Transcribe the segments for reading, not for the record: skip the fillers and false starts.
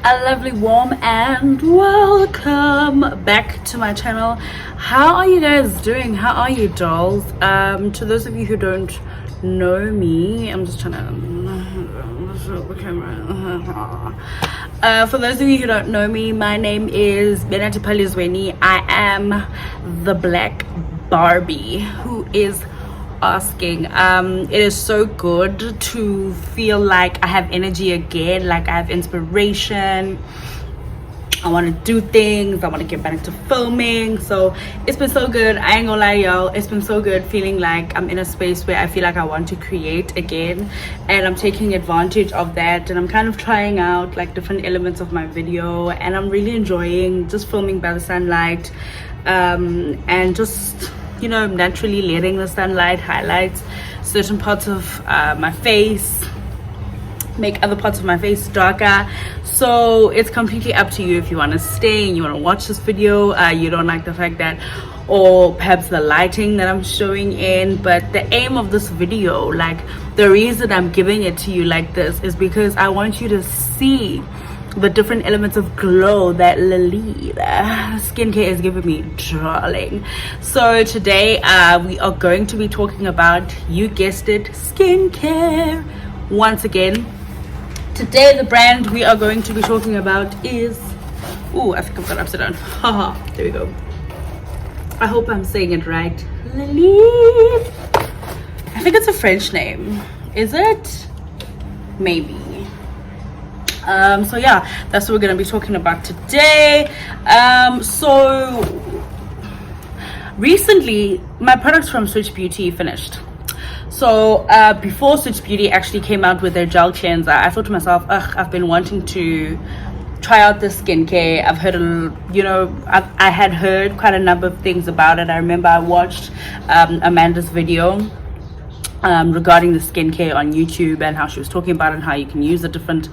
A lovely warm and welcome back to my channel. How are you guys doing? How are you, dolls? To those of you who don't know me, I'm just trying to show the camera. For those of you who don't know me, my name is Benati Palizweni. I am the Black Barbie who is asking. It is so good to feel like I have energy again, like I have inspiration. I want to do things. I want to get back to filming. So it's been so good. I ain't gonna lie, y'all. It's been so good feeling like I'm in a space where I feel like I want to create again, and I'm taking advantage of that, and I'm kind of trying out like different elements of my video, and I'm really enjoying just filming by the sunlight, and just, you know, naturally letting the sunlight highlight certain parts of my face, make other parts of my face darker. So it's completely up to you if you want to stay and you want to watch this video. You don't like the fact that, or perhaps the lighting that I'm showing in, but the aim of this video, like the reason I'm giving it to you like this, is because I want you to see the different elements of glow that Lelive skincare is giving me, darling. So today we are going to be talking about, you guessed it, skincare once again. Today the brand we are going to be talking about is, I think I've got upside down. Haha, there we go. I hope I'm saying it right. Lelive. I think it's a French name. Is it? Maybe. So yeah, that's what we're going to be talking about today. So recently my products from Switch Beauty finished. So before Switch Beauty actually came out with their gel cleanser, I thought to myself, I've been wanting to try out this skincare. I've heard, I had heard quite a number of things about it. I remember I watched Amanda's video regarding the skincare on YouTube, and how she was talking about it and how you can use the different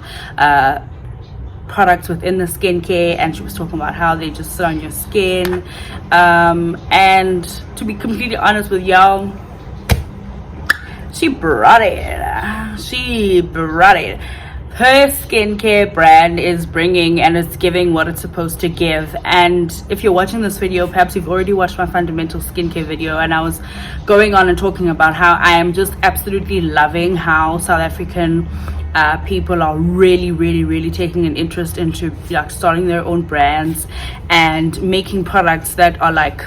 products within the skincare, and she was talking about how they just sit on your skin, and to be completely honest with y'all, she brought it. Her skincare brand is bringing, and it's giving what it's supposed to give. And if you're watching this video, perhaps you've already watched my fundamental skincare video, and I was going on and talking about how I am just absolutely loving how South African people are really taking an interest into like starting their own brands and making products that are like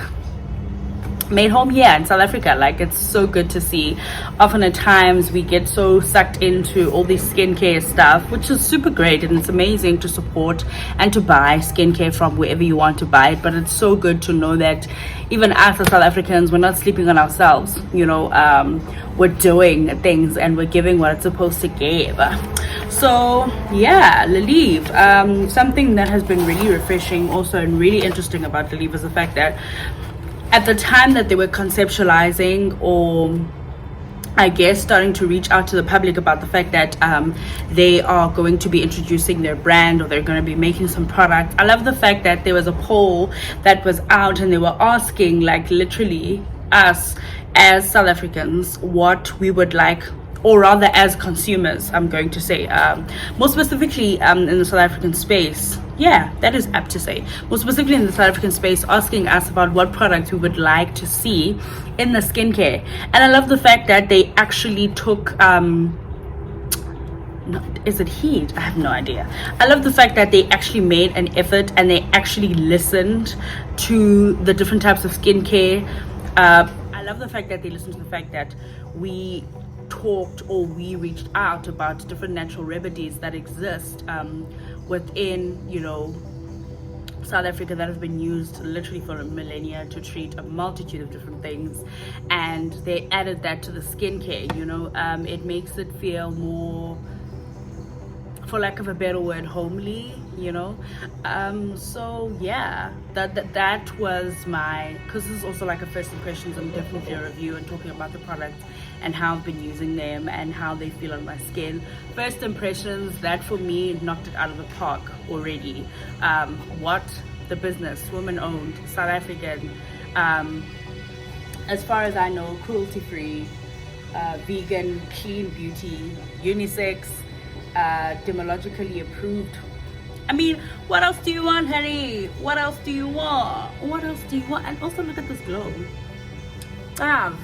made home here in South Africa. Like, it's so good to see. Often at times we get so sucked into all this skincare stuff, which is super great, and it's amazing to support and to buy skincare from wherever you want to buy it, but it's so good to know that even us as South Africans, we're not sleeping on ourselves. We're doing things and we're giving what it's supposed to give. So yeah, Lelive, something that has been really refreshing also and really interesting about Lelive is the fact that at the time that they were conceptualizing, or I guess starting to reach out to the public about the fact that they are going to be introducing their brand, or they're going to be making some product, I love the fact that there was a poll that was out, and they were asking, like, literally us as South Africans what we would like, or rather as consumers, I'm going to say, more specifically in the South African space. Yeah, that is apt to say. More specifically in the South African space, asking us about what products we would like to see in the skincare. And I love the fact that they actually took, is it heat? I have no idea. I love the fact that they actually made an effort and they actually listened to the different types of skincare. I love the fact that they listened to the fact that we talked, or we reached out about different natural remedies that exist within, South Africa, that have been used literally for a millennia to treat a multitude of different things, and they added that to the skincare. It makes it feel more, for lack of a better word, homely. So yeah, that was my, because this is also like a first impressions, I'm definitely a review and talking about the product and how I've been using them and how they feel on my skin. First impressions, that for me knocked it out of the park already. What the business, woman owned, South African, as far as I know, cruelty free, vegan, clean beauty, unisex, dermatologically approved I mean, what else do you want, honey? What else do you want? What else do you want? And also look at this glow. I have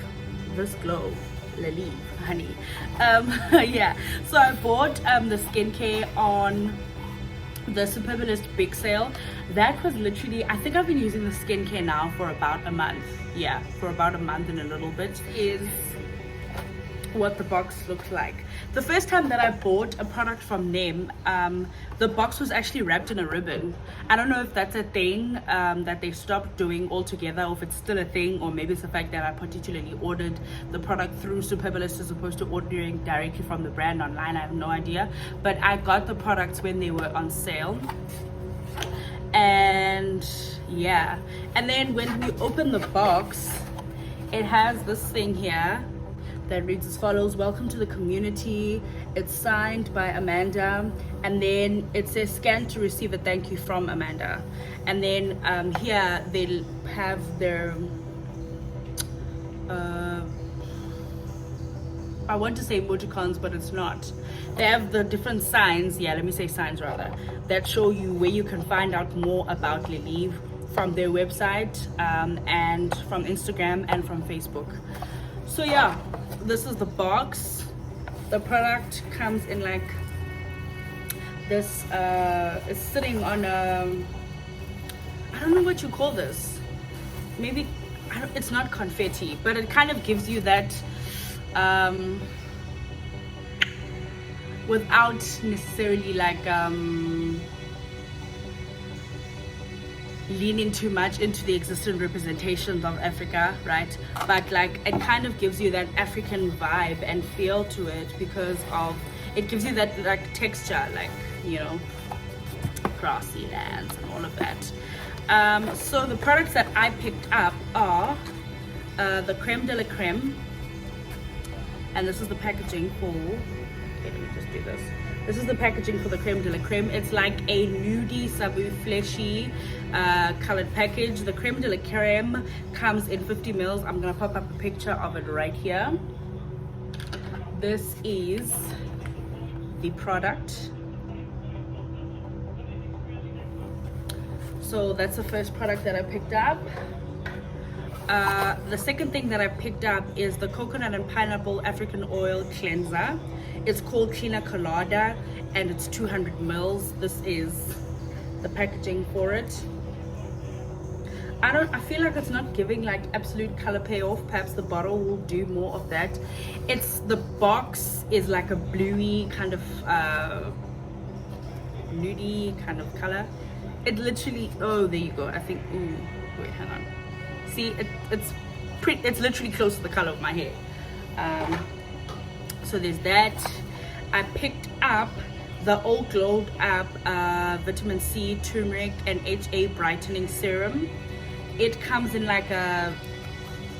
this glow, Lelive, honey. Yeah, so I bought the skincare on the Superbalist big sale. That was literally, I think I've been using the skincare now for about a month. Yeah, for about a month and a little bit. Is what the box looks like. The first time that I bought a product from them, the box was actually wrapped in a ribbon. I don't know if that's a thing that they stopped doing altogether, or if it's still a thing, or maybe it's the fact that I particularly ordered the product through Superbalist as opposed to ordering directly from the brand online. I have no idea, but I got the products when they were on sale. And yeah, and then when we open the box, it has this thing here that reads as follows: welcome to the community. It's signed by Amanda, and then it says scan to receive a thank you from Amanda. And then here they'll have their I want to say emoticons, but it's not. They have the different signs, yeah, let me say signs rather, that show you where you can find out more about Lelive from their website, and from Instagram and from Facebook. So yeah, this is the box. The product comes in like this. It's sitting on a, I don't know what you call this. Maybe it's not confetti, but it kind of gives you that without necessarily like leaning too much into the existing representations of Africa, right? But like it kind of gives you that African vibe and feel to it, because of it gives you that like texture, like, you know, grassy lands and all of that. So the products that I picked up are the creme de la creme, and this is the packaging for, okay, let me just do this. This is the packaging for the creme de la creme. It's like a nudie, sabu, fleshy colored package. The creme de la creme comes in 50 mils. I'm gonna pop up a picture of it right here. This is the product. So that's the first product that I picked up. The second thing that I picked up is the coconut and pineapple African oil cleanser. It's called Cleaner Colada, and it's 200 mils. This is the packaging for it. I feel like it's not giving like absolute color payoff. Perhaps the bottle will do more of that. The box is like a bluey kind of nudie kind of color. It literally, oh, there you go. I think, ooh, wait, hang on. See, it's literally close to the color of my hair. So there's that. I picked up the all glowed up vitamin C, turmeric, and HA brightening serum. It comes in like a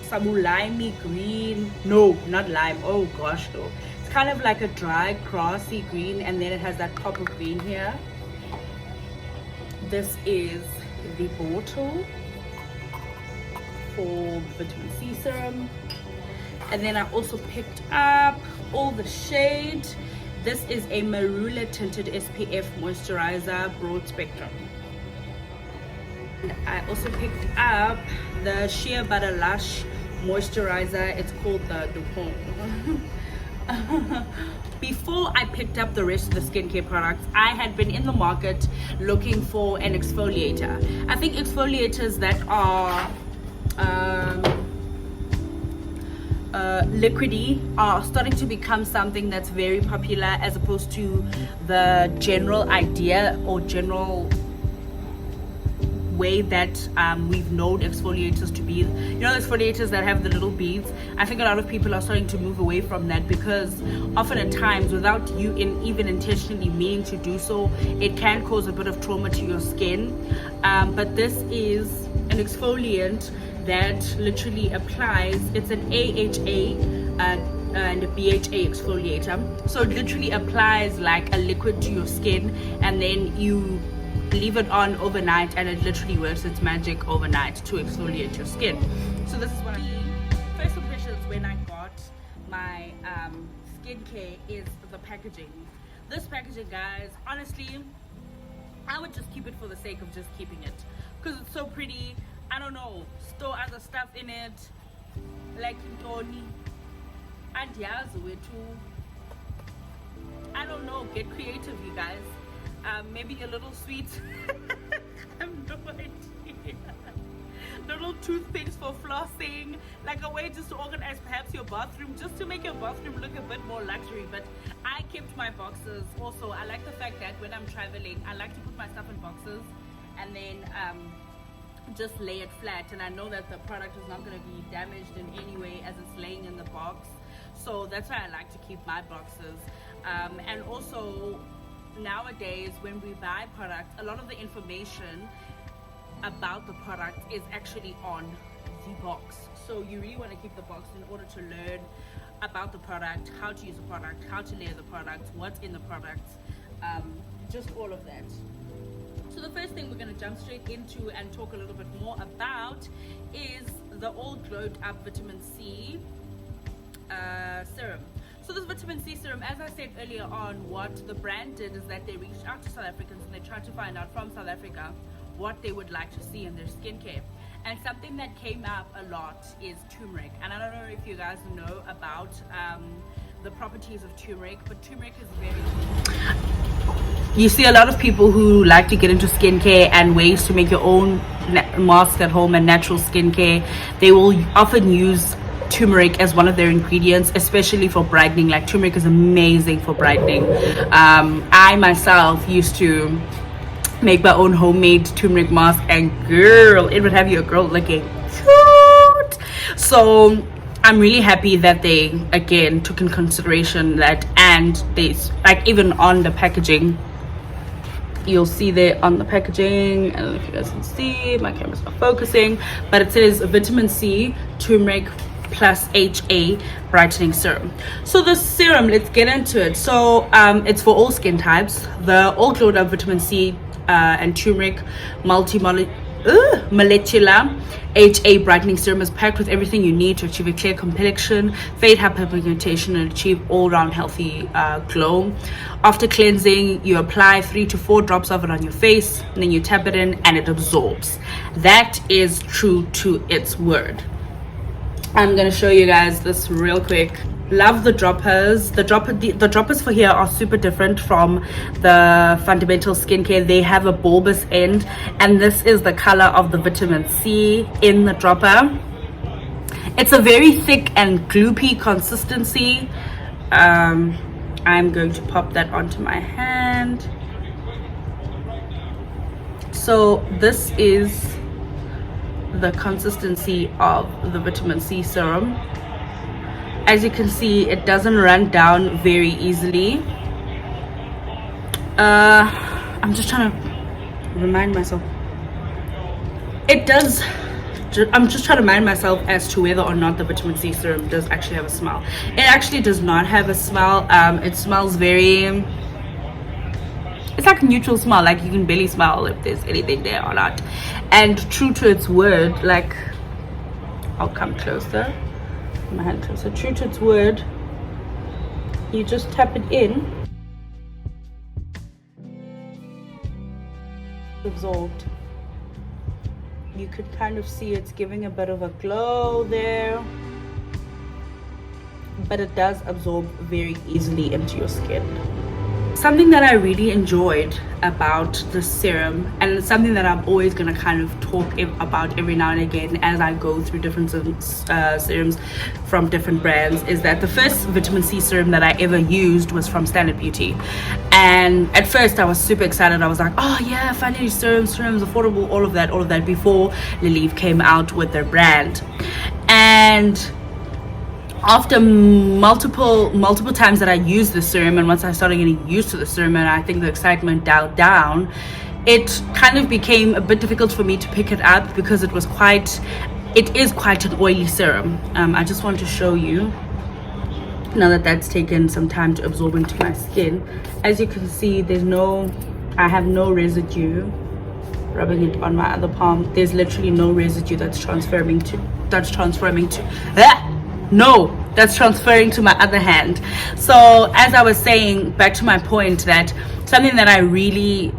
sabu limey green. No, not lime. Oh gosh, no. It's kind of like a dry, grassy green, and then it has that pop of green here. This is the bottle for vitamin C serum. And then I also picked up all the shade. This is a marula tinted SPF moisturizer, broad spectrum. And I also picked up the Shea Butter Lush moisturizer. It's called the Dupont. Before I picked up the rest of the skincare products, I had been in the market looking for an exfoliator. I think exfoliators that are liquidy are starting to become something that's very popular, as opposed to the general idea or general way that we've known exfoliators to be. You know, exfoliators that have the little beads. I think a lot of people are starting to move away from that, because often at times, without you even intentionally meaning to do so, it can cause a bit of trauma to your skin. But this is an exfoliant that literally applies. It's an AHA and a BHA exfoliator, so it literally applies like a liquid to your skin, and then you leave it on overnight, and it literally works its magic overnight to exfoliate your skin. So this is what first impressions when I got my skincare is the packaging. This packaging, guys, honestly, I would just keep it for the sake of just keeping it, because it's so pretty. I don't know, store other stuff in it, like Tony and Yazu too. I don't know, get creative, you guys. Maybe a little sweet. I have no idea. Little toothpicks for flossing, like a way just to organize perhaps your bathroom, just to make your bathroom look a bit more luxury. But I kept my boxes. Also, I like the fact that when I'm traveling, I like to put my stuff in boxes and then just lay it flat, and I know that the product is not going to be damaged in any way as it's laying in the box. So that's why I like to keep my boxes. And also nowadays when we buy products, a lot of the information about the product is actually on the box, so you really want to keep the box in order to learn about the product, how to use the product, how to layer the product, what's in the product, just all of that. So the first thing we're going to jump straight into and talk a little bit more about is the All Glowed Up Vitamin C serum. So this vitamin C serum, as I said earlier on, what the brand did is that they reached out to South Africans and they tried to find out from South Africa what they would like to see in their skincare. And something that came up a lot is turmeric. And I don't know if you guys know about the properties of turmeric, but turmeric is very... You see a lot of people who like to get into skincare and ways to make your own mask at home and natural skincare. They will often use turmeric as one of their ingredients, especially for brightening. Like, turmeric is amazing for brightening. I myself used to make my own homemade turmeric mask, and girl, it would have your girl looking cute. So I'm really happy that they again took in consideration that, and they, like, even on the packaging, you'll see there on the packaging, I don't know if you guys can see, my camera's not focusing, but it says vitamin C, turmeric plus HA brightening serum. So the serum, let's get into it. So it's for all skin types. The All Glowed Up Vitamin C and turmeric molecular HA brightening serum is packed with everything you need to achieve a clear complexion, fade hyperpigmentation, and achieve all-round healthy glow. After cleansing, you apply 3 to 4 drops of it on your face, and then you tap it in and it absorbs. That is true to its word. I'm going to show you guys this real quick. Love the droppers. The droppers for here are super different from the fundamental skincare. They have a bulbous end, and this is the color of the vitamin C in the dropper. It's a very thick and gloopy consistency. I'm going to pop that onto my hand. So this is the consistency of the vitamin C serum. As you can see, it doesn't run down very easily. I'm just trying to remind myself. It does. I'm just trying to remind myself as to whether or not the vitamin C serum does actually have a smell. It actually does not have a smell. It smells very... It's like a neutral smell. Like, you can barely smell if there's anything there or not. And true to its word, like, I'll come closer. My hand closer. True to its word, you just tap it in, absorbed. You could kind of see it's giving a bit of a glow there, but it does absorb very easily into your skin. Something that I really enjoyed about the serum, and it's something that I'm always going to kind of talk about every now and again as I go through different serums from different brands, is that the first vitamin C serum that I ever used was from Standard Beauty. And at first I was super excited. I was like, oh yeah, finally serums, affordable, all of that, before Lelive came out with their brand. And after multiple times that I used the serum, and once I started getting used to the serum and I think the excitement dialed down, it kind of became a bit difficult for me to pick it up because it is quite an oily serum. I just want to show you, now that that's taken some time to absorb into my skin. As you can see, I have no residue. Rubbing it on my other palm, there's literally no residue that's transferring to my other hand. So as I was saying, back to my point, that something that I really,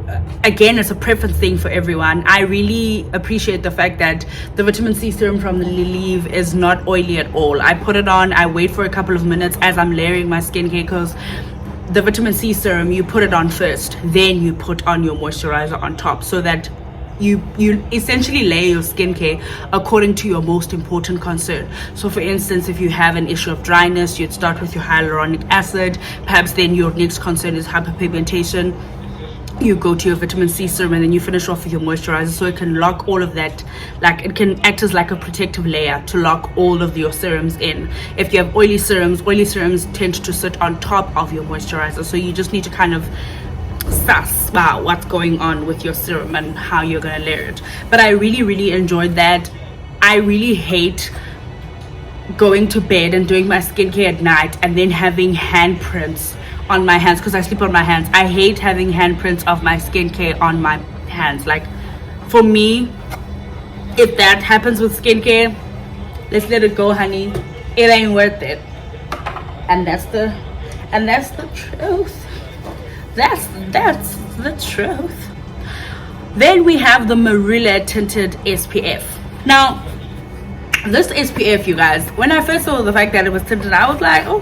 again, it's a preference thing for everyone. I really appreciate the fact that the vitamin C serum from the Lelive is not oily at all. I put it on, I wait for a couple of minutes as I'm layering my skincare, because the vitamin C serum, you put it on first, then you put on your moisturizer on top, so that you essentially layer your skincare according to your most important concern. So for instance, if you have an issue of dryness, you'd start with your hyaluronic acid. Perhaps then your next concern is hyperpigmentation, you go to your vitamin C serum, and then you finish off with your moisturizer, so it can lock all of that, like it can act as like a protective layer to lock all of your serums in. If you have oily serums tend to sit on top of your moisturizer, so you just need to kind of suss about what's going on with your serum and how you're gonna layer it. But I really enjoyed that. I really hate going to bed and doing my skincare at night and then having handprints on my hands, because I sleep on my hands. I hate having handprints of my skincare on my hands. Like, for me, if that happens with skincare, let's let it go, honey. It ain't worth it. And that's the truth. That's the truth. Then we have the Marula tinted SPF. Now, this SPF, you guys, when I first saw the fact that it was tinted, I was like, oh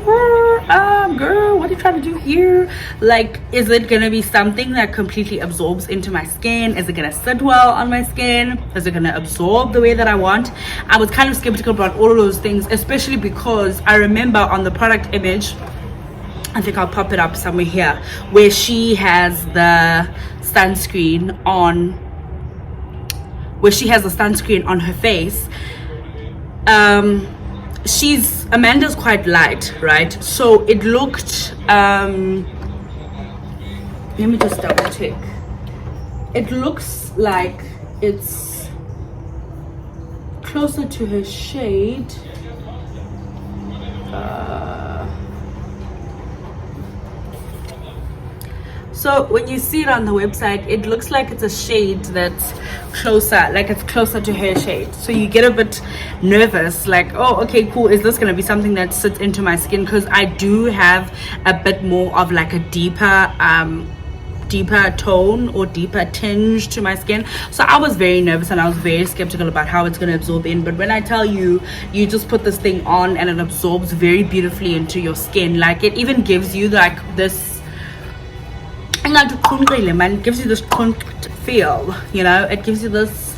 girl, what are you trying to do here? Like, is it gonna be something that completely absorbs into my skin? Is it gonna sit well on my skin? Is it gonna absorb the way that I want? I was kind of skeptical about all of those things, especially because I remember on the product image, I think I'll pop it up somewhere here, where she has the sunscreen on, her face. Amanda's quite light, right? So it looked, let me just double check. It looks like it's closer to her shade. So when you see it on the website, it looks like it's a shade that's closer, like it's closer to her shade. So you get a bit nervous, like, oh, okay, cool. Is this gonna be something that sits into my skin? Because I do have a bit more of like a deeper tone or deeper tinge to my skin. So I was very nervous and I was very skeptical about how it's gonna absorb in. But when I tell you, you just put this thing on and it absorbs very beautifully into your skin. Like, it even gives you like this, it gives you this feel, you know. It gives you this,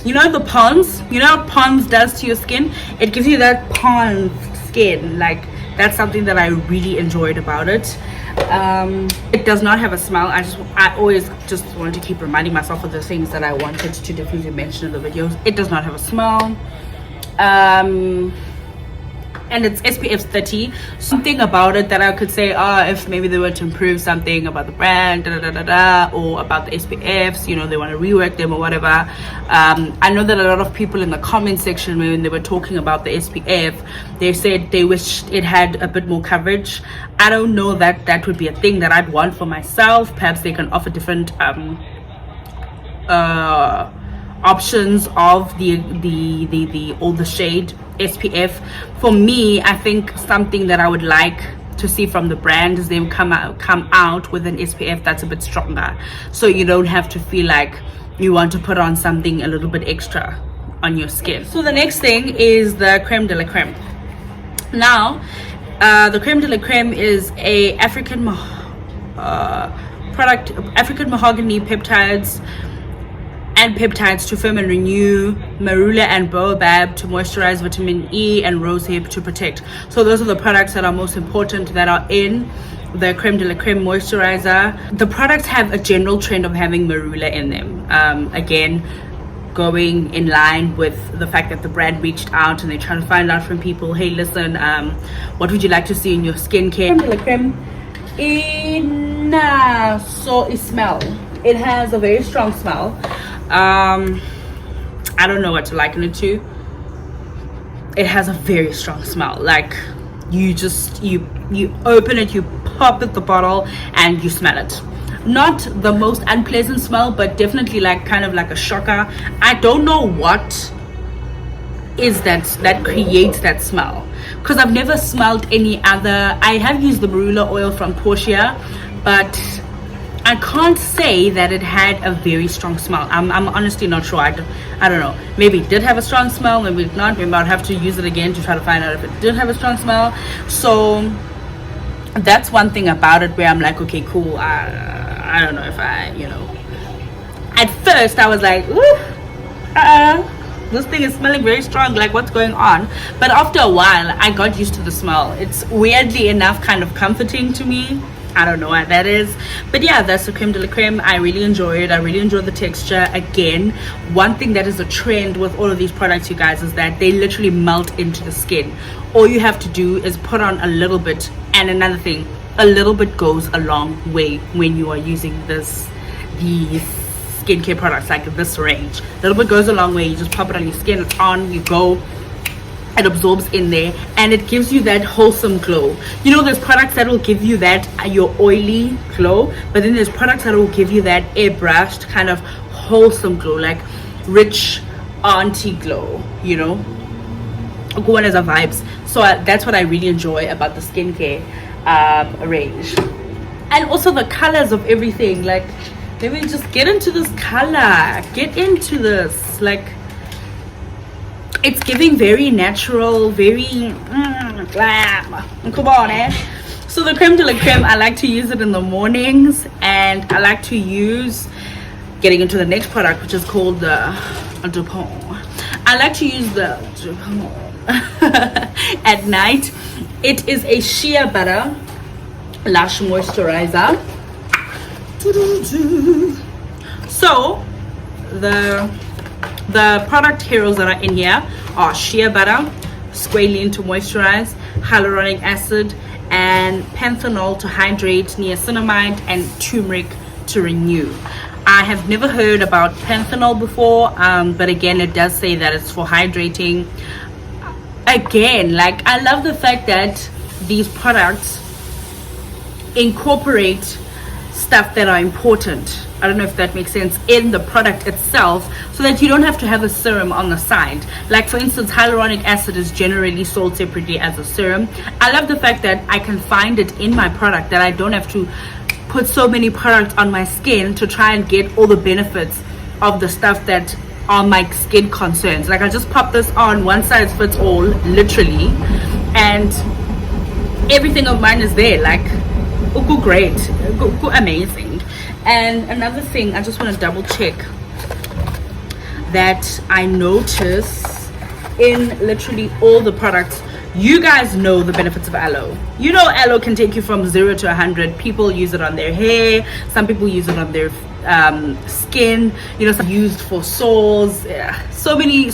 you know, the Pond's, you know what Pond's does to your skin? It gives you that Pond's skin. Like, that's something that I really enjoyed about it. It does not have a smell. I always just wanted to keep reminding myself of the things that I wanted to definitely mention in the videos. It does not have a smell. And it's SPF 30. Something about it that I could say, if maybe they were to improve something about the brand, or about the SPFs, you know, they want to rework them or whatever. I know that a lot of people in the comment section, when they were talking about the SPF, they said they wished it had a bit more coverage. I don't know that that would be a thing that I'd want for myself. Perhaps they can offer different options of the shade SPF. For me, I think something that I would like to see from the brand is them come out with an SPF that's a bit stronger, so you don't have to feel like you want to put on something a little bit extra on your skin. So the next thing is the creme de la creme. Now, the creme de la creme is a African mahogany peptides to firm and renew, marula and baobab to moisturize, vitamin E and rosehip to protect. So those are the products that are most important that are in the creme de la creme moisturizer. The products have a general trend of having marula in them. Again, going in line with the fact that the brand reached out and they're trying to find out from people, hey, listen, what would you like to see in your skincare? Creme de la creme smell. It has a very strong smell. I don't know what to liken it to. It has a very strong smell. Like, you open it, you pop at the bottle and you smell it. Not the most unpleasant smell, but definitely like kind of like a shocker. I don't know what is that creates that smell, because I've never smelled any other. I have used the marula oil from Portia, but I can't say that it had a very strong smell. I'm honestly not sure. I don't know. Maybe it did have a strong smell, maybe it not. Maybe I'd have to use it again to try to find out if it did have a strong smell. So that's one thing about it where I'm like, okay, cool. I don't know if I, at first I was like, ooh, this thing is smelling very strong, like what's going on? But after a while I got used to the smell. It's weirdly enough kind of comforting to me. I don't know why that is, but yeah, that's the creme de la creme. I really enjoy it. I really enjoy the texture. Again, one thing that is a trend with all of these products, you guys, is that they literally melt into the skin. All you have to do is put on a little bit. And another thing, a little bit goes a long way when you are using these skincare products like this range. A little bit goes a long way. You just pop it on your skin, it's on, you go. It absorbs in there and it gives you that wholesome glow. There's products that will give you that your oily glow, but then there's products that will give you that airbrushed kind of wholesome glow, like rich auntie glow. One as a vibes. So that's what I really enjoy about the skincare range. And also the colors of everything. Like, let me just get into this color, get into this, like, it's giving very natural, very glam. Come on, eh? So the creme de la creme, I like to use it in the mornings, and I like to use, getting into the next product, which is called the Dupont. I like to use the Dupont at night. It is a shea butter Lush moisturizer. So the product heroes that are in here are shea butter, squalene to moisturize, hyaluronic acid, and panthenol to hydrate, niacinamide, and turmeric to renew. I have never heard about panthenol before, but again, it does say that it's for hydrating. Again, like, I love the fact that these products incorporate stuff that are important, I don't know if that makes sense, in the product itself, so that you don't have to have a serum on the side. Like, for instance, hyaluronic acid is generally sold separately as a serum. I love the fact that I can find it in my product, that I don't have to put so many products on my skin to try and get all the benefits of the stuff that are my skin concerns. Like, I just pop this on, one size fits all, literally, and everything of mine is there. Like, go great, go amazing. And another thing, I just want to double check that I notice in literally all the products. You guys know the benefits of aloe. Aloe can take you from 0 to 100. People use it on their hair, some people use it on their skin, some used for sores. So many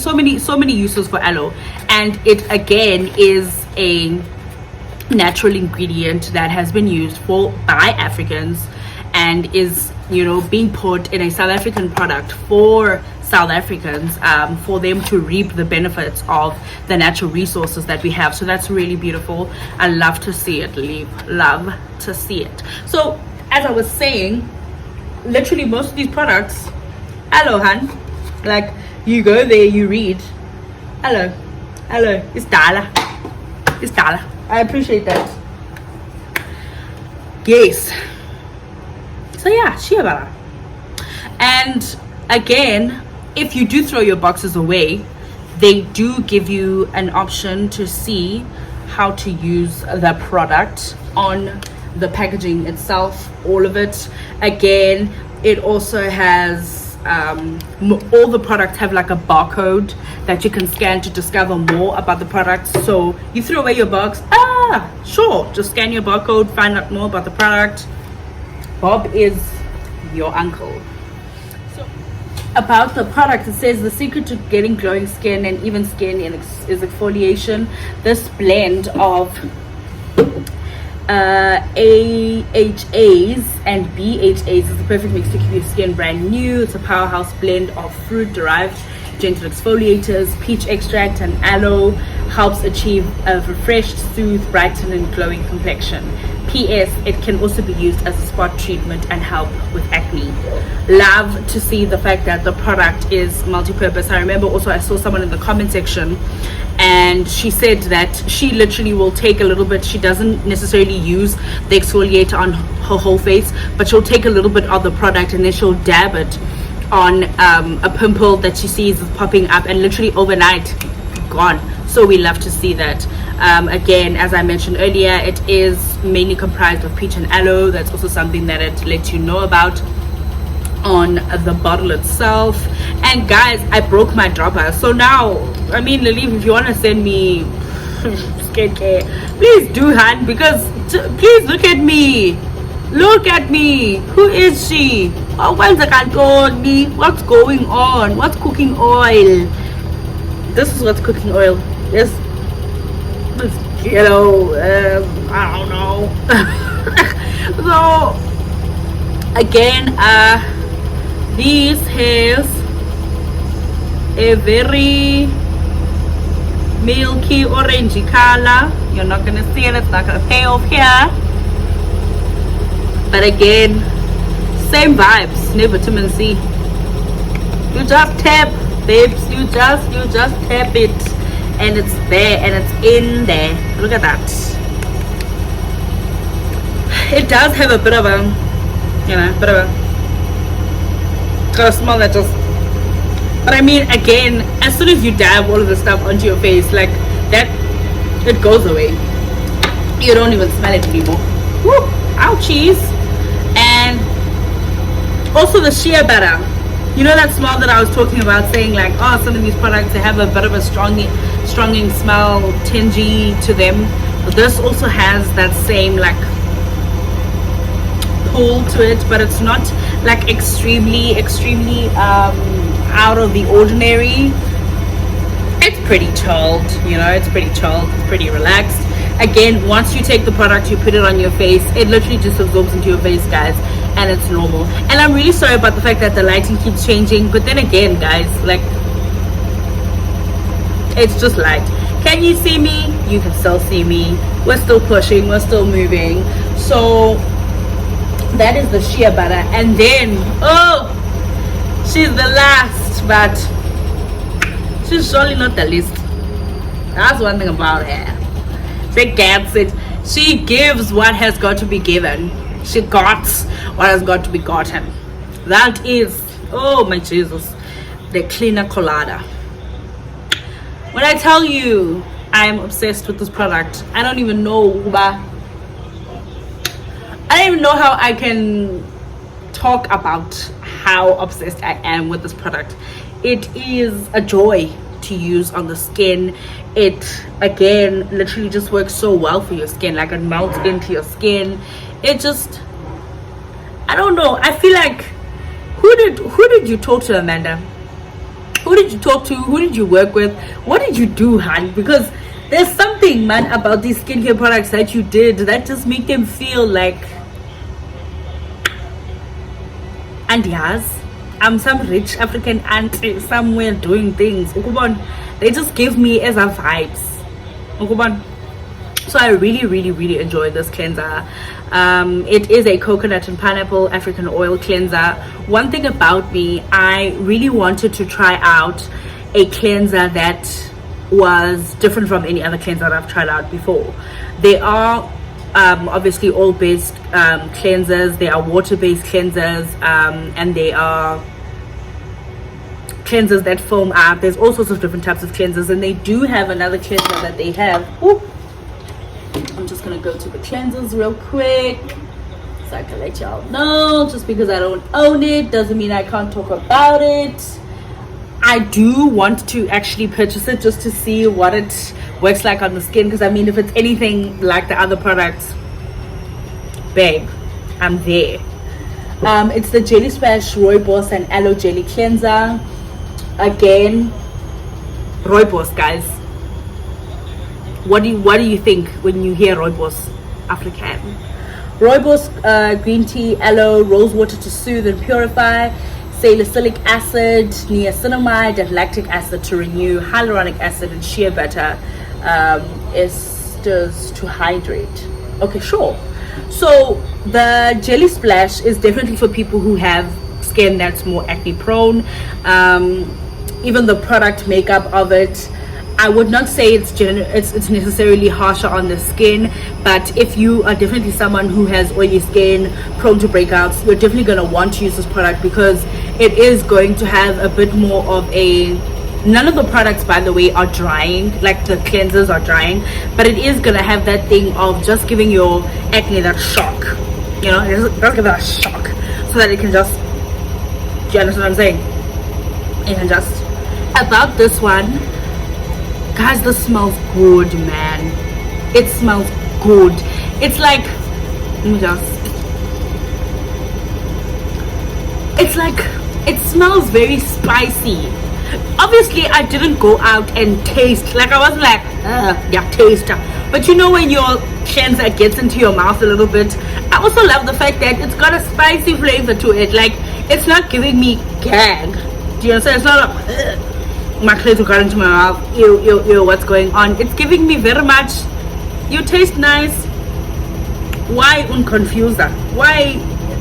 uses for aloe. And it again is a natural ingredient that has been used by Africans and is being put in a South African product for South Africans, for them to reap the benefits of the natural resources that we have. So that's really beautiful. I love to see it, love to see it. So as I was saying, literally most of these products, aloe, hun. Like, you go there, you read aloe, it's dollar. I appreciate that. Yes. So yeah, shea butter. And again, if you do throw your boxes away, they do give you an option to see how to use the product on the packaging itself, all of it. Again, it also has all the products have like a barcode that you can scan to discover more about the product. So you throw away your box, sure, just scan your barcode, find out more about the product. Bob is your uncle. So about the product, it says the secret to getting glowing skin and even skin is exfoliation. This blend of AHAs and BHAs is the perfect mix to keep your skin brand new. It's a powerhouse blend of fruit derived gentle exfoliators, peach extract, and aloe. Helps achieve a refreshed, soothed, brightened, and glowing complexion. PS, it can also be used as a spot treatment and help with acne. Love to see the fact that the product is multi-purpose. I remember also I saw someone in the comment section and she said that she literally will take a little bit. She doesn't necessarily use the exfoliator on her whole face, but she'll take a little bit of the product and then she'll dab it on a pimple that she sees is popping up, and literally overnight gone. So we love to see that. Again, as I mentioned earlier, it is mainly comprised of peach and aloe. That's also something that it lets you know about on the bottle itself. And guys, I broke my dropper, so now, I mean, Lelive, if you want to send me skincare, please do, hun, because please look at me. Look at me. Who is she? Oh, what's going on? What's cooking oil? This is what's cooking oil. Yes, yellow. I don't know. So again, this has a very milky orangey color. You're not gonna see it. It's not gonna pay off here. But again, same vibes. No vitamin C. You just tap, babes. You just tap it, and it's there, and it's in there. Look at that. It does have a bit of a, got a smell that just. But I mean, again, as soon as you dab all of the stuff onto your face, like that, it goes away. You don't even smell it anymore. Woo! Ouchies. And also the shea butter, you know that smell that I was talking about, saying like, oh, some of these products, they have a bit of a stronging smell, tingy to them. But this also has that same like pull to it, but it's not like extremely out of the ordinary. It's pretty chilled, it's pretty chilled, it's pretty relaxed. Again, once you take the product, you put it on your face, it literally just absorbs into your face, guys, and it's normal. And I'm really sorry about the fact that the lighting keeps changing, but then again, guys, like, it's just light. Can you see me? You can still see me. We're still pushing, we're still moving. So that is the shea butter. And then, oh, she's the last, but she's surely not the least. That's one thing about her. She gets it. She gives what has got to be given. She got what has got to be gotten. That is, oh my Jesus, the cleaner colada. When I tell you I am obsessed with this product, I don't even know how I can talk about how obsessed I am with this product. It is a joy to use on the skin. It again literally just works so well for your skin, like it melts into your skin. It just, I don't know, I feel like who did you talk to, Amanda? Who did you talk to? Who did you work with? What did you do, hun? Because there's something, man, about these skincare products that you did that just make them feel like, and yes, I'm some rich African auntie somewhere doing things. They just give me as a vibes. So I really enjoy this cleanser. It is a coconut and pineapple African oil cleanser. One thing about me, I really wanted to try out a cleanser that was different from any other cleanser that I've tried out before. They are obviously oil-based cleansers. They are water-based cleansers, and they are cleansers that foam up. There's all sorts of different types of cleansers, and they do have another cleanser that they have. Ooh. I'm just gonna go to the cleansers real quick so I can let y'all know. Just because I don't own it doesn't mean I can't talk about it. I do want to actually purchase it just to see what it works like on the skin, because I mean, if it's anything like the other products, babe, I'm there. It's the Jelly Splash Rooibos and Aloe Jelly Cleanser. Again, Rooibos, guys. What do you think when you hear Rooibos African? Rooibos, green tea, aloe, rose water to soothe and purify, salicylic acid, niacinamide, and lactic acid to renew, hyaluronic acid and shea butter esters to hydrate. Okay, sure. So the jelly splash is definitely for people who have skin that's more acne prone. Even the product makeup of it, I would not say it's necessarily harsher on the skin, but if you are definitely someone who has oily skin, prone to breakouts, you're definitely going to want to use this product because it is going to have a bit more of a, none of the products, by the way, are drying, like the cleansers are drying, but it is going to have that thing of just giving your acne that shock, you know, it does give that shock so that it can just, do you understand what I'm saying? It can just, about this one, guys, this smells good, man. It smells good. It's like, let me just, it's like, it smells very spicy. Obviously I didn't go out and taste, like I wasn't like yeah, taste, but you know when your cleanser gets into your mouth a little bit. I also love the fact that it's got a spicy flavor to it. Like, it's not giving me gag, do you understand? It's not a my clothes got into my mouth, ew, what's going on. It's giving me very much, you taste nice. Why unconfuser? Why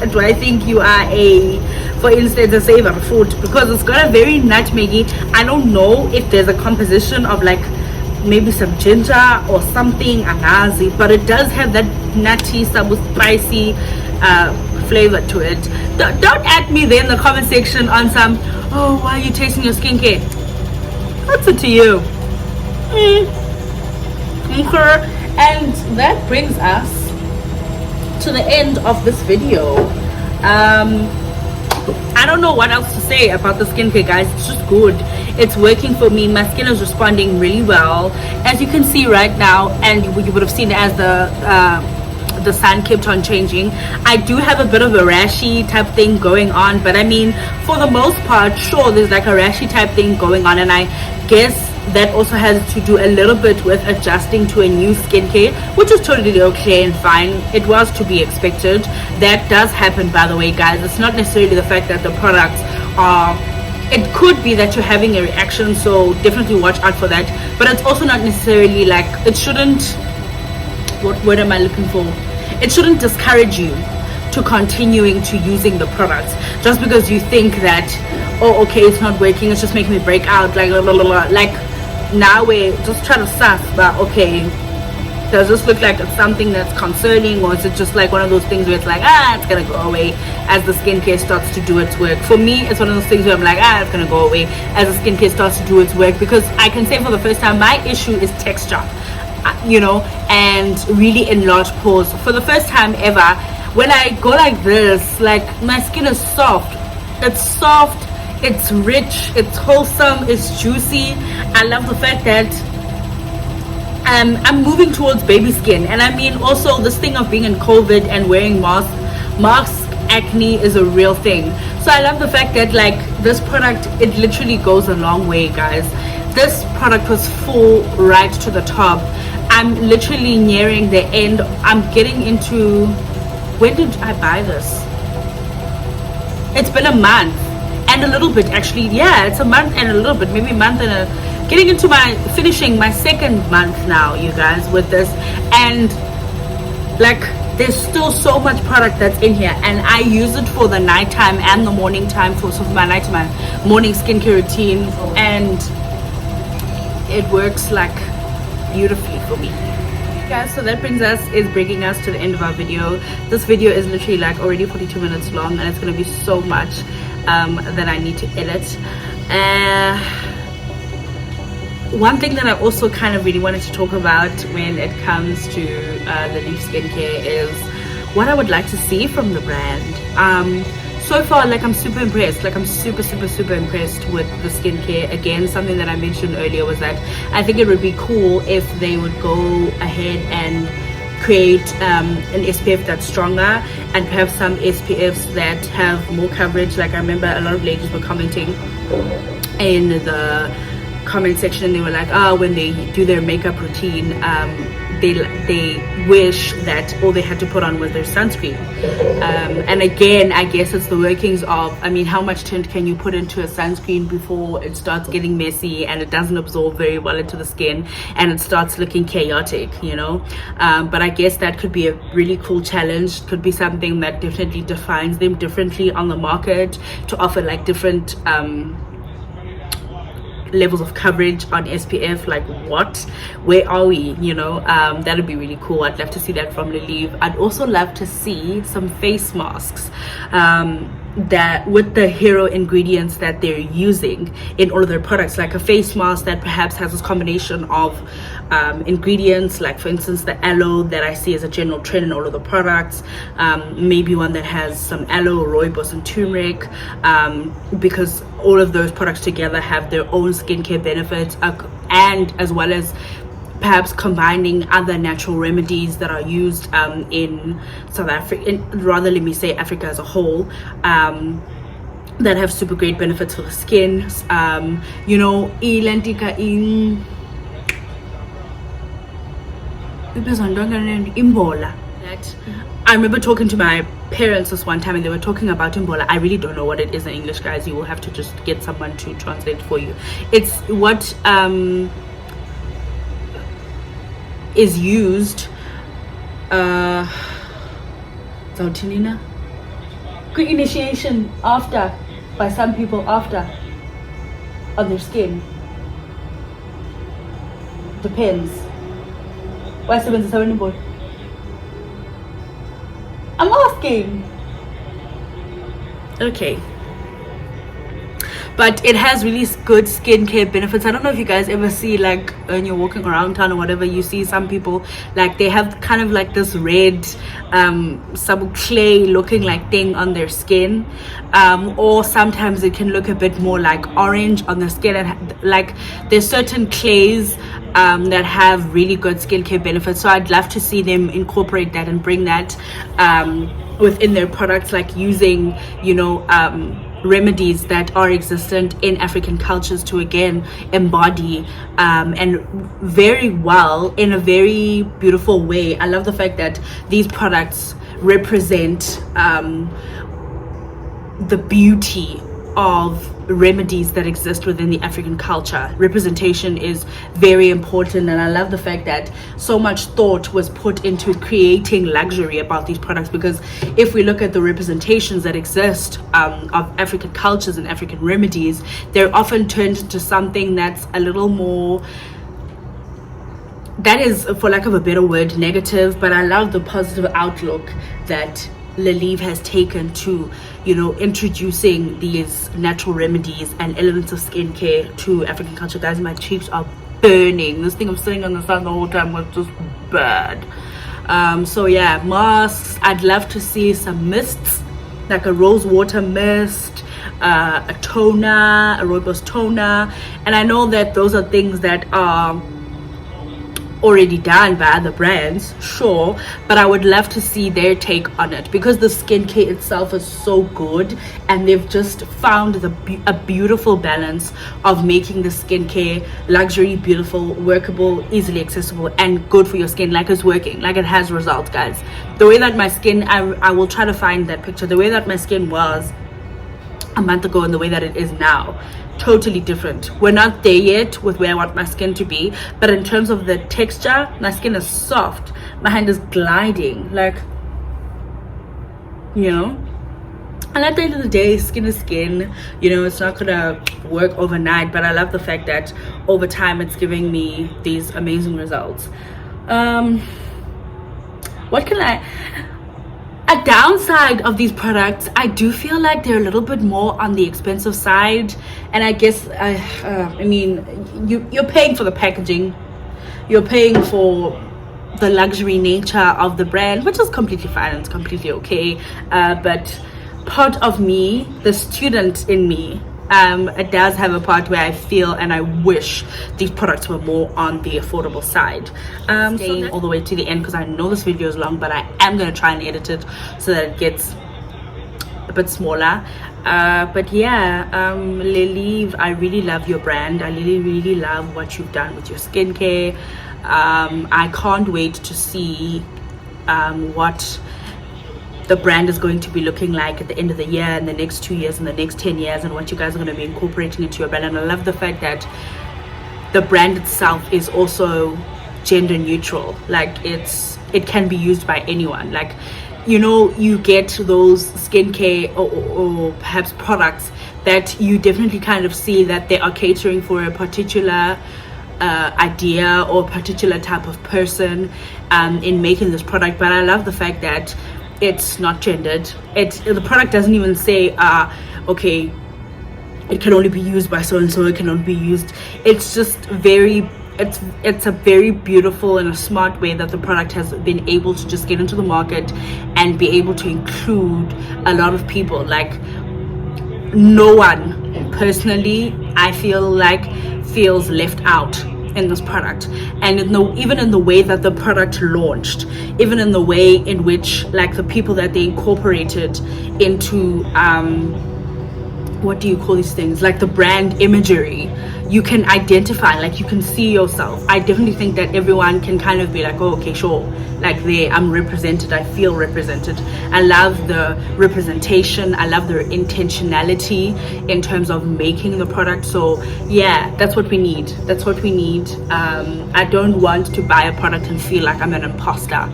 do I think you are a, for instance, a savor food? Because it's got a very nutmeggy, I don't know if there's a composition of like maybe some ginger or something, anazi, but it does have that nutty, spicy flavor to it. Don't at me there in the comment section on some, oh, why are you tasting your skincare? That's it to you. Okay. And that brings us to the end of this video. I don't know what else to say about the skincare, guys. It's just good. It's working for me. My skin is responding really well, as you can see right now, and you would have seen as the sun kept on changing. I do have a bit of a rashy type thing going on, but I mean, for the most part, sure, there's like a rashy type thing going on, and I guess that also has to do a little bit with adjusting to a new skincare, which is totally okay and fine. It was to be expected. That does happen, by the way, guys. It's not necessarily the fact that the products are, it could be that you're having a reaction, so definitely watch out for that. But it's also not necessarily like, it shouldn't, what word am I looking for? It shouldn't discourage you to continuing to using the products just because you think that, oh, okay, it's not working, it's just making me break out, like blah, blah, blah. Like, now we're just trying to suss that, okay, does this look like it's something that's concerning, or is it just like one of those things where it's like, it's gonna go away as the skincare starts to do its work? For me, it's one of those things where I'm like, it's gonna go away as the skincare starts to do its work, because I can say for the first time my issue is texture, you know, and really enlarged pores. For the first time ever, when I go like this, like, my skin is soft. It's soft, it's rich, it's wholesome, it's juicy. I love the fact that I'm moving towards baby skin. And I mean, also this thing of being in COVID and wearing mask acne is a real thing. So I love the fact that, like, this product, it literally goes a long way, guys. This product was full right to the top. I'm literally nearing the end. I'm getting into, when did I buy this? It's been a month and a little bit, actually. Yeah, it's a month and a little bit, maybe a month and a, getting into my, finishing my second month now, you guys, with this. And like, there's still so much product that's in here, and I use it for the nighttime and the morning time, for my nighttime, morning skincare routine, and it works like beautifully for me, guys. So that bringing us to the end of our video. This video is literally like already 42 minutes long, and it's going to be so much that I need to edit. One thing that I also kind of really wanted to talk about when it comes to Lelive skincare is what I would like to see from the brand. So far, like, I'm super impressed. Like, I'm super impressed with the skincare. Again, something that I mentioned earlier was that I think it would be cool if they would go ahead and create an SPF that's stronger, and perhaps some SPFs that have more coverage. Like, I remember a lot of ladies were commenting in the comment section, they were like, when they do their makeup routine, they wish that all they had to put on was their sunscreen. And again, I guess it's the workings of, I mean, how much tint can you put into a sunscreen before it starts getting messy and it doesn't absorb very well into the skin and it starts looking chaotic, you know? But I guess that could be a really cool challenge, could be something that definitely defines them differently on the market, to offer like different levels of coverage on SPF. Like, where are we, you know? That would be really cool. I'd love to see that from Lelive. I'd also love to see some face masks that with the hero ingredients that they're using in all of their products, like a face mask that perhaps has this combination of ingredients, like for instance the aloe that I see as a general trend in all of the products, maybe one that has some aloe, rooibos and turmeric, because all of those products together have their own skincare benefits, and as well as perhaps combining other natural remedies that are used in South Africa, rather let me say Africa as a whole, that have super great benefits for the skin. You know, that I remember talking to my parents this one time and they were talking about imbola. I really don't know what it is in English, guys. You will have to just get someone to translate for you. It's what is used initiation after, by some people after, on their skin. Depends. I'm asking. Okay. But it has really good skincare benefits. I don't know if you guys ever see, like when you're walking around town or whatever, you see some people like they have kind of like this red some clay looking like thing on their skin, or sometimes it can look a bit more like orange on the skin, and like there's certain clays that have really good skincare benefits. So I'd love to see them incorporate that and bring that within their products, like using, you know, remedies that are existent in African cultures to again embody and very well, in a very beautiful way. I love the fact that these products represent the beauty of remedies that exist within the African culture. Representation is very important, and I love the fact that so much thought was put into creating luxury about these products, because if we look at the representations that exist of African cultures and African remedies, they're often turned into something that's a little more, that is, for lack of a better word, negative. But I love the positive outlook that Lelive has taken to, you know, introducing these natural remedies and elements of skincare to African culture. Guys, my cheeks are burning. This thing of sitting on the sun the whole time was just bad. So yeah, masks. I'd love to see some mists, like a rose water mist, a toner, a rooibos toner. And I know that those are things that are already done by other brands, sure, but I would love to see their take on it, because the skincare itself is so good, and they've just found a beautiful balance of making the skincare luxury, beautiful, workable, easily accessible, and good for your skin. Like it's working, like it has results, guys. The way that my skin, I will try to find that picture, the way that my skin was a month ago and the way that it is now, totally different. We're not there yet with where I want my skin to be, but in terms of the texture, my skin is soft, my hand is gliding, like, you know. And at the end of the day, skin is skin, you know. It's not gonna work overnight, but I love the fact that over time it's giving me these amazing results. What can I, a downside of these products, I do feel like they're a little bit more on the expensive side. And I guess I mean, you're paying for the packaging, you're paying for the luxury nature of the brand, which is completely fine, it's completely okay. But part of me, the student in me, it does have a part where I feel and I wish these products were more on the affordable side. Staying all the way to the end, because I know this video is long, but I am going to try and edit it so that it gets a bit smaller. But yeah, Lelive, I really love your brand. I really love what you've done with your skincare. I can't wait to see what the brand is going to be looking like at the end of the year, and the next 2 years, and the next 10 years, and what you guys are going to be incorporating into your brand. And I love the fact that the brand itself is also gender neutral. Like it can be used by anyone. Like, you know, you get those skincare or perhaps products that you definitely kind of see that they are catering for a particular idea or particular type of person in making this product. But I love the fact that it's not gendered. The product doesn't even say okay, it can only be used by so and so, it can only be used. It's just it's a very beautiful and a smart way that the product has been able to just get into the market and be able to include a lot of people. Like, no one personally, I feel like, feels left out in this product. And even in the way that the product launched, even in the way in which, like, the people that they incorporated into what do you call these things, like the brand imagery, you can identify, like you can see yourself. I definitely think that everyone can kind of be like, oh, okay, sure, like I'm represented, I feel represented. I love the representation, I love the intentionality in terms of making the product. So yeah, that's what we need. I don't want to buy a product and feel like I'm an imposter,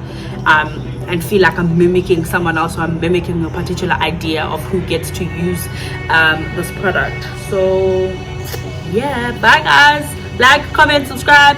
and feel like I'm mimicking someone else, or I'm mimicking a particular idea of who gets to use this product. So yeah, bye guys, like, comment, subscribe.